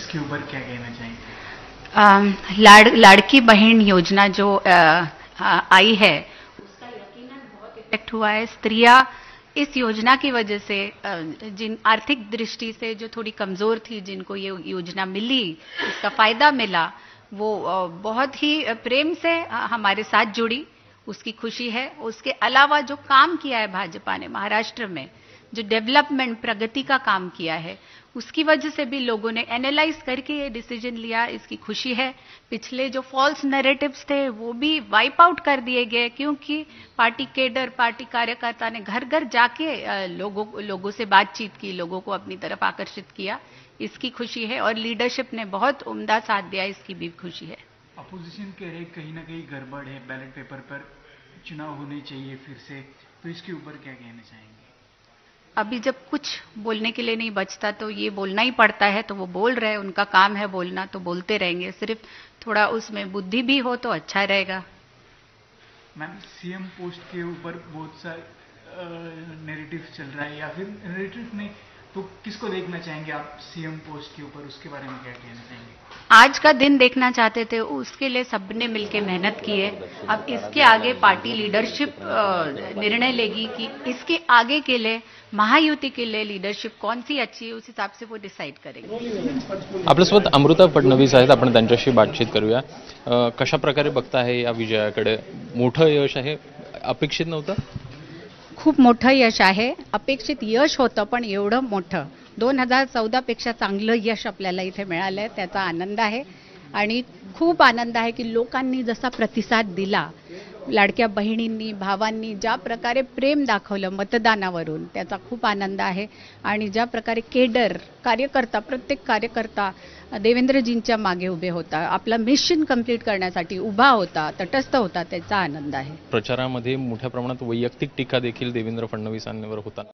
इसके ऊपर क्या कहना चाहेंगे? लाड़की बहन योजना जो आई है उसका यकीनन बहुत इफेक्ट हुआ है। स्त्रियां इस योजना की वजह से जिन आर्थिक दृष्टि से जो थोड़ी कमजोर थी, जिनको ये योजना मिली, इसका फायदा मिला, वो बहुत ही प्रेम से हमारे साथ जुड़ी, उसकी खुशी है। उसके अलावा जो काम किया है भाजपा ने महाराष्ट्र में, जो डेवलपमेंट प्रगति का काम किया है, उसकी वजह से भी लोगों ने एनालाइज करके ये डिसीजन लिया, इसकी खुशी है। पिछले जो फॉल्स नैरेटिव्स थे वो भी वाइप आउट कर दिए गए, क्योंकि पार्टी केडर, पार्टी कार्यकर्ता ने घर घर जाके लोगों से बातचीत की, लोगों को अपनी तरफ आकर्षित किया, इसकी खुशी है। और लीडरशिप ने बहुत उम्दा साथ दिया, इसकी भी खुशी है। अपोजिशन कह रहे कहीं ना कहीं गड़बड़ है, बैलेट पेपर पर चुनाव होने चाहिए फिर से, तो इसके ऊपर क्या कहना चाहेंगे? अभी जब कुछ बोलने के लिए नहीं बचता तो ये बोलना ही पड़ता है, तो वो बोल रहे हैं, उनका काम है बोलना, तो बोलते रहेंगे। सिर्फ थोड़ा उसमें बुद्धि भी हो तो अच्छा रहेगा। मैम, सीएम पोस्ट के ऊपर बहुत सा नैरेटिव चल रहा है, या फिर नैरेटिव नहीं तो किसको देखना चाहेंगे आप सीएम पोस्ट के ऊपर, उसके बारे में क्या कहना चाहेंगे? आज का दिन देखना चाहते थे, उसके लिए सबने मिलकर मेहनत की है। अब इसके आगे पार्टी लीडरशिप निर्णय लेगी कि इसके आगे के लिए, महायुति के लिए लीडरशिप कौन सी अच्छी है, उस हिसाब से वो डिसाइड करेंगे। आपल्यासोबत अमृता फडणवीस आहेत, आपण त्यांच्याशी बातचीत करूया। कशा प्रकारे बघता है या विजयाकडे? मोठं यश आहे, अपेक्षित नव्हतं? खूप मोठं यश आहे, अपेक्षित यश होतं, पण एवढं मोठं 2014 पेक्षा चांगलं यश आपल्याला इथे मिळालंय, त्याचा आनंद आहे। आणि खूप आनंद आहे की लोकांनी जसा प्रतिसाद दिला, लाडक्या बहिणींनी, भावांनी ज्या प्रकारे प्रेम दाखवलं मतदानावरून, त्याचा खूप आनंद आहे। आणि ज्या प्रकारे केडर कार्यकर्ता, प्रत्येक कार्यकर्ता देवेंद्रजींच्या मागे उभे होता, आपला मिशन कंप्लीट करण्यासाठी उभा होता, तटस्थ होता, त्याचा आनंद आहे। प्रचारामध्ये मोठ्या प्रमाणात वैयक्तिक टीका देखील देवेंद्र फडणवीसांवर होता।